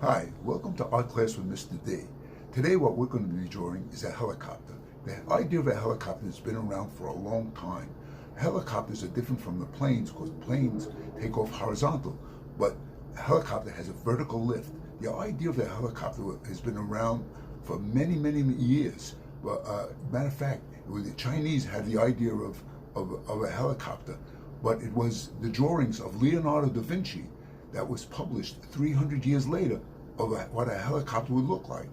Hi, welcome to Art Class with Mr. D. Today what we're going to be drawing is a helicopter. The idea of a helicopter has been around for a long time. Helicopters are different from the planes because planes take off horizontal, but a helicopter has a vertical lift. The idea of the helicopter has been around for many, many years. But matter of fact, the Chinese had the idea of a helicopter, but it was the drawings of Leonardo da Vinci that was published 300 years later of what a helicopter would look like.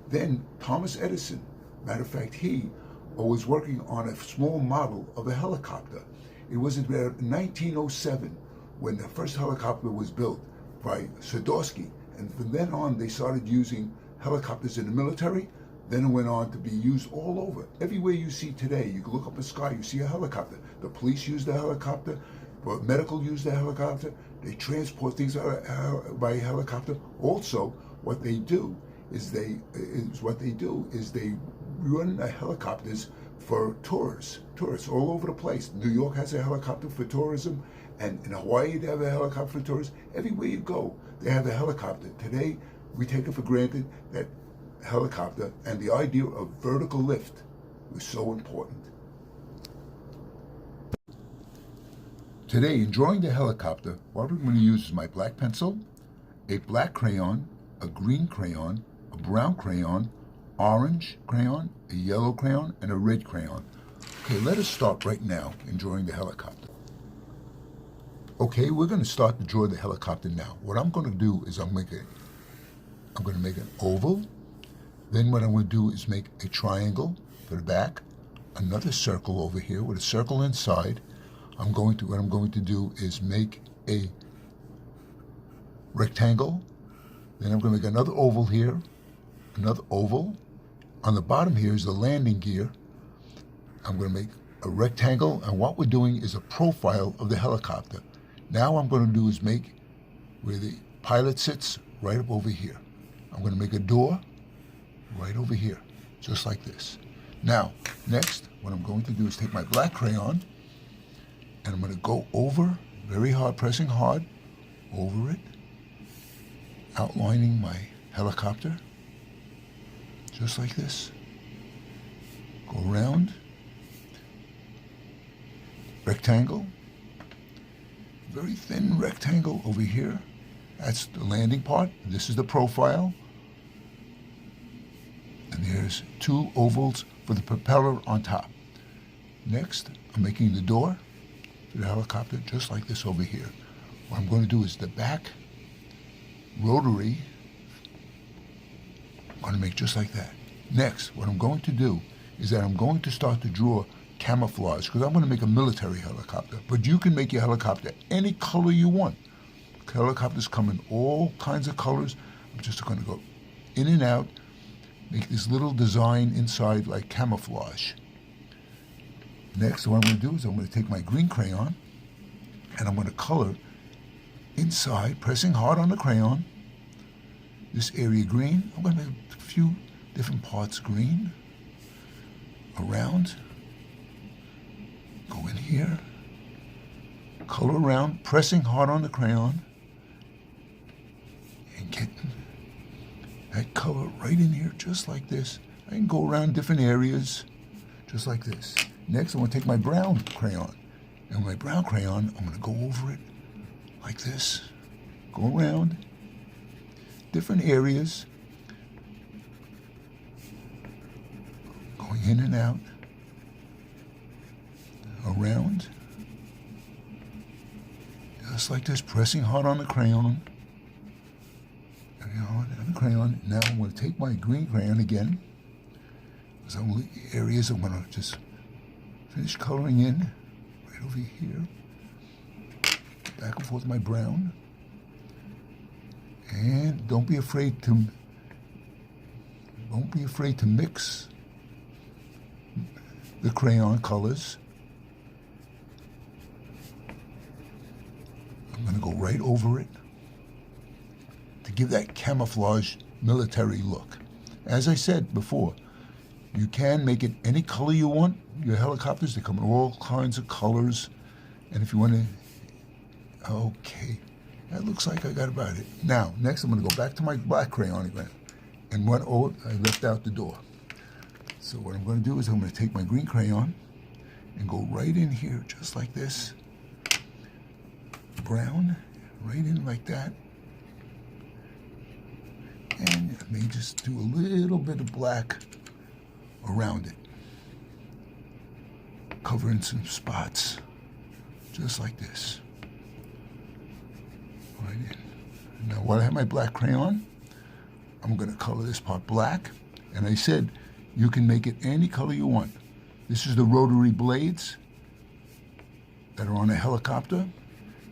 Then Thomas Edison, matter of fact, he was working on a small model of a helicopter. It was in 1907 when the first helicopter was built by Sikorsky, and from then on they started using helicopters in the military. Then it went on to be used all over. Everywhere you see today, you can look up in the sky, you see a helicopter. The police use the helicopter, but medical use the helicopter. They transport things by helicopter. Also, what they do is they run the helicopters for tourists all over the place. New York has a helicopter for tourism, and in Hawaii they have a helicopter for tourists. Everywhere you go, they have a helicopter. Today, we take it for granted that helicopter and the idea of vertical lift was so important. Today, in drawing the helicopter, what we're going to use is my black pencil, a black crayon, a green crayon, a brown crayon, orange crayon, a yellow crayon, and a red crayon. Okay, let us start right now in drawing the helicopter. Okay, we're going to start to draw the helicopter now. What I'm going to do is I'm going to make an oval. Then what I'm going to do is make a triangle for the back, another circle over here with a circle inside. What I'm going to do is make a rectangle. Then I'm going to make another oval here, another oval. On the bottom here is the landing gear. I'm going to make a rectangle, and what we're doing is a profile of the helicopter. Now I'm going to do is make where the pilot sits right up over here. I'm going to make a door right over here, just like this. Now, next, what I'm going to do is take my black crayon, and I'm going to go over, very hard, pressing hard, over it, outlining my helicopter, just like this. Go around, rectangle, very thin rectangle over here. That's the landing part. This is the profile. And there's two ovals for the propeller on top. Next, I'm making the door for the helicopter, just like this over here. What I'm going to do is the back rotary, I'm going to make just like that. Next, what I'm going to do is that I'm going to start to draw camouflage, because I'm going to make a military helicopter. But you can make your helicopter any color you want. Helicopters come in all kinds of colors. I'm just going to go in and out, make this little design inside like camouflage. Next, what I'm going to do is I'm going to take my green crayon and I'm going to color inside, pressing hard on the crayon, this area green. I'm going to make a few different parts green, around, go in here, color around, pressing hard on the crayon, and get that color right in here, just like this. I can go around different areas, just like this. Next, I'm going to take my brown crayon. And with my brown crayon, I'm going to go over it like this. Go around different areas, going in and out, around, just like this, pressing hard on the crayon. And the crayon. Now I'm going to take my green crayon again. Some areas I'm going to just finish coloring in right over here. Back and forth with my brown. And don't be afraid to mix the crayon colors. I'm going to go right over it to give that camouflage military look. As I said before, you can make it any color you want. Your helicopters, they come in all kinds of colors. And if you want to, okay, That looks like I got about it. Now, next I'm going to go back to my black crayon again. And what I left out the door. So what I'm going to do is I'm going to take my green crayon and go right in here, just like this. Brown, right in like that. And I may just do a little bit of black around it. Covering some spots, just like this. Right in. Now while I have my black crayon, I'm going to color this part black. And I said, you can make it any color you want. This is the rotary blades that are on a helicopter.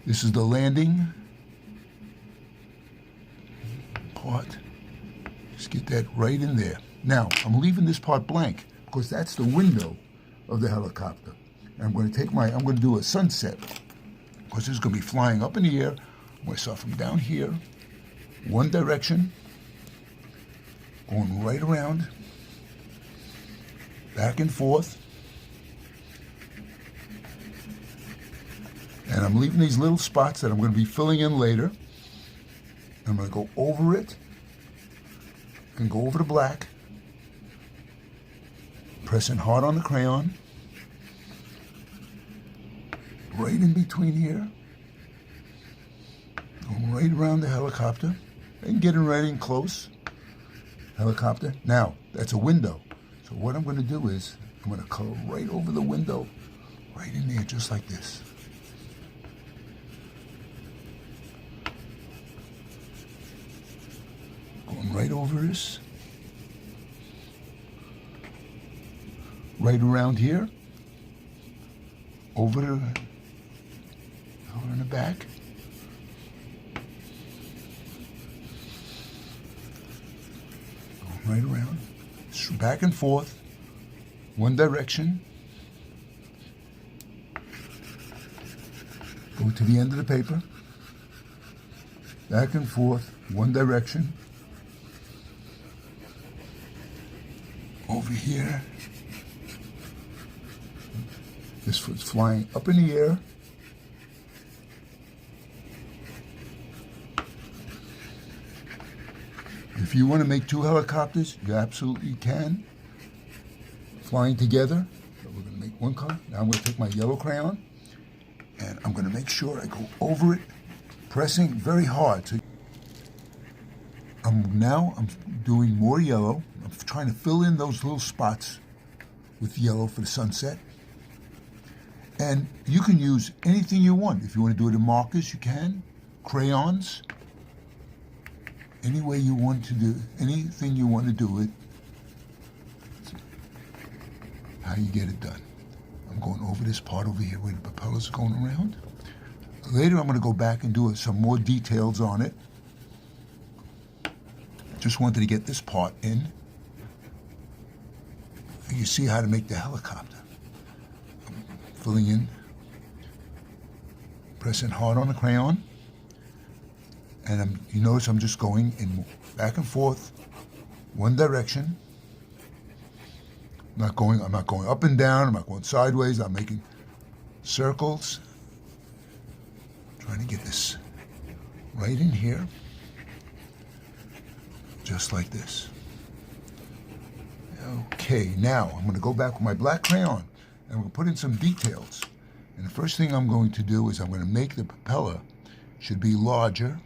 This is the landing part. Just get that right in there. Now, I'm leaving this part blank because that's the window of the helicopter. And I'm going to do a sunset because this is going to be flying up in the air. I'm going to start from down here, one direction, going right around, back and forth. And I'm leaving these little spots that I'm going to be filling in later. I'm going to go over it and go over the black, pressing hard on the crayon, right in between here, going right around the helicopter, and getting right in close. Helicopter. Now, that's a window. So what I'm going to do is, I'm going to color right over the window, right in there, just like this. Going right over this. Right around here. Over in the back. Right around, back and forth, one direction, go to the end of the paper, back and forth, one direction, over here, this foot's flying up in the air, if you want to make two helicopters, you absolutely can. Flying together. So we're going to make one color. Now I'm going to take my yellow crayon and I'm going to make sure I go over it, pressing very hard. So I'm doing more yellow. I'm trying to fill in those little spots with yellow for the sunset. And you can use anything you want. If you want to do it in markers, you can. Crayons. Any way you want to do, anything you want to do it, how you get it done. I'm going over this part over here where the propellers are going around. Later I'm going to go back and do some more details on it. Just wanted to get this part in. And you see how to make the helicopter. I'm filling in, pressing hard on the crayon. And you notice I'm just going in back and forth, one direction. I'm not going up and down. I'm not going sideways. I'm making circles. Trying to get this right in here, just like this. Okay, now I'm going to go back with my black crayon and I'm going to put in some details. And the first thing I'm going to do is I'm going to make the propeller should be larger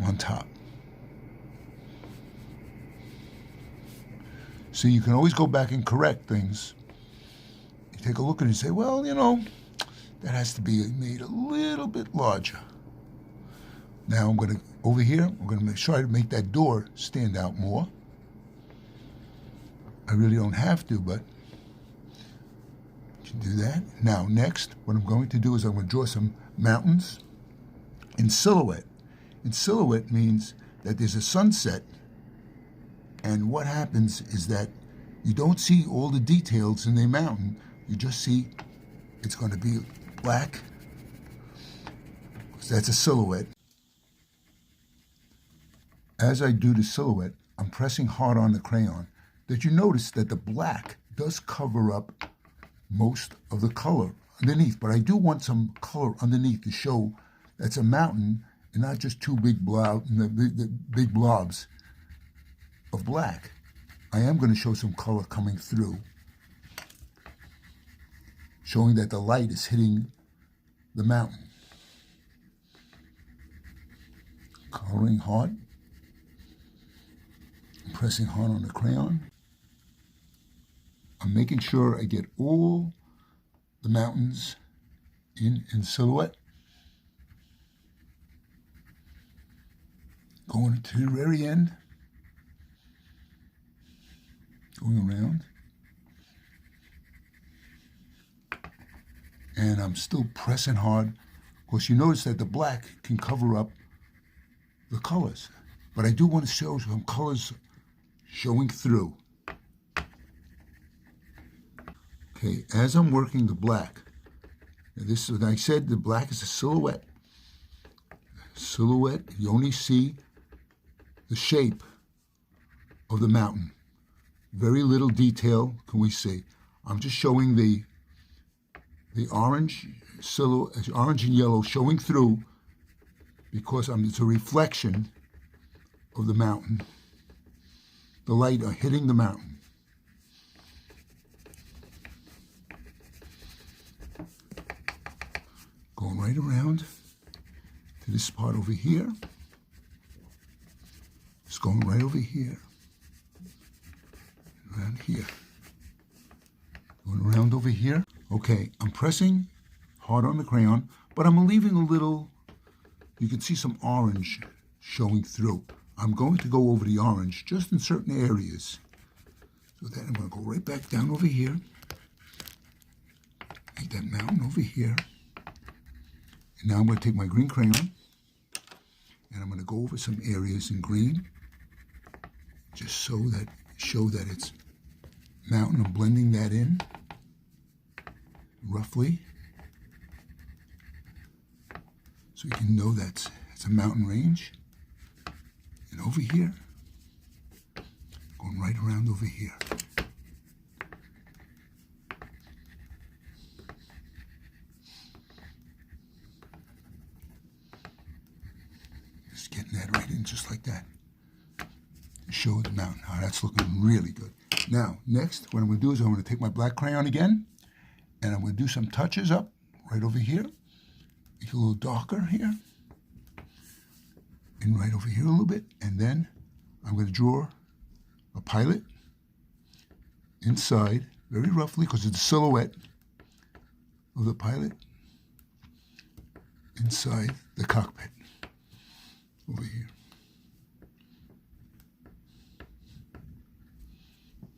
on top. So you can always go back and correct things. You take a look at it and say, well, you know, that has to be made a little bit larger. Now I'm going to, over here, we're going to try to make that door stand out more. I really don't have to, but you can do that. Now, next, what I'm going to do is I'm going to draw some mountains in silhouette. And silhouette means that there's a sunset, and what happens is that you don't see all the details in the mountain. You just see it's going to be black, because that's a silhouette. As I do the silhouette, I'm pressing hard on the crayon. That you notice that the black does cover up most of the color underneath, but I do want some color underneath to show that's a mountain and not just two big big blobs of black. I am going to show some color coming through, showing that the light is hitting the mountain. Coloring hard, pressing hard on the crayon. I'm making sure I get all the mountains in silhouette. Going to the very end, going around. And I'm still pressing hard. Of course, you notice that the black can cover up the colors, but I do want to show some colors showing through. Okay, as I'm working the black, this is, like I said, the black is a silhouette. Silhouette, you only see the shape of the mountain. Very little detail can we see. I'm just showing the orange silhouette, orange and yellow showing through, because it's a reflection of the mountain. The light are hitting the mountain. Going right around to this part over here. It's going right over here. Around here. Going around over here. Okay, I'm pressing hard on the crayon, but I'm leaving a little, you can see some orange showing through. I'm going to go over the orange just in certain areas. So then I'm going to go right back down over here. Make that mountain over here. And now I'm going to take my green crayon and I'm going to go over some areas in green, just so that show that it's mountain. I'm blending that in roughly, so you can know that it's a mountain range. And over here, going right around over here. Just getting that right in just like that. Show the mountain. Oh, that's looking really good. Now, next, what I'm going to do is I'm going to take my black crayon again, and I'm going to do some touches up right over here. Make it a little darker here. And right over here a little bit. And then I'm going to draw a pilot inside, very roughly, because it's a silhouette of the pilot inside the cockpit over here.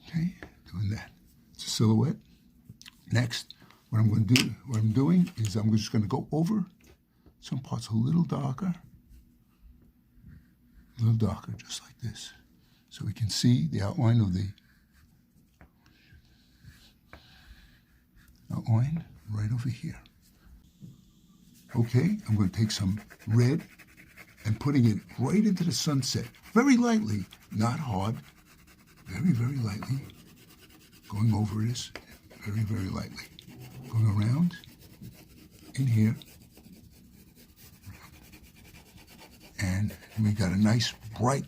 Okay, doing that. It's a silhouette. Next, what I'm doing is I'm just going to go over some parts a little darker, just like this, so we can see the outline of the outline right over here. Okay, I'm going to take some red and putting it right into the sunset, very lightly, not hard, very, very lightly, going over this, very, very lightly, going around in here, and we got a nice bright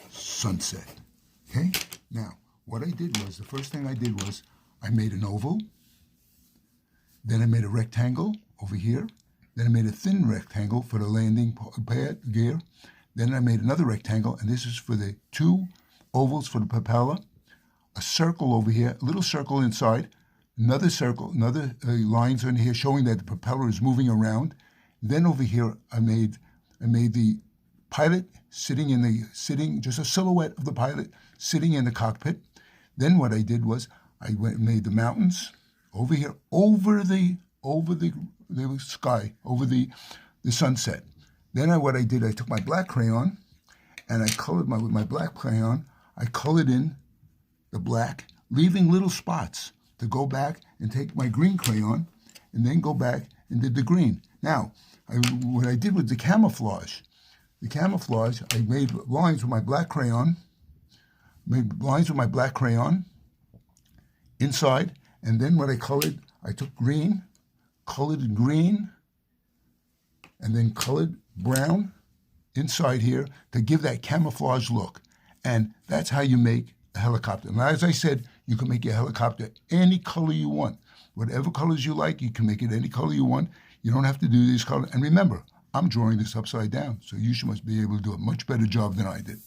sunset. Okay, now what I did was, the first thing I did was I made an oval, then I made a rectangle over here, then I made a thin rectangle for the landing pad gear, then I made another rectangle, and this is for the two ovals for the propeller, a circle over here, a little circle inside, another circle, another lines in here showing that the propeller is moving around. Then over here I made the pilot sitting, just a silhouette of the pilot sitting in the cockpit. Then what I did was I made the mountains over here, over the sky, over the sunset. Then what I did, I took my black crayon and I colored with my black crayon, I colored in the black, leaving little spots to go back and take my green crayon and then go back and did the green. Now, what I did with the camouflage, I made lines with my black crayon, inside, and then what I colored, I took green, colored in green and then colored brown inside here to give that camouflage look. And that's how you make a helicopter. Now, as I said, you can make your helicopter any color you want. Whatever colors you like, you can make it any color you want. You don't have to do these colors. And remember, I'm drawing this upside down, so you must be able to do a much better job than I did.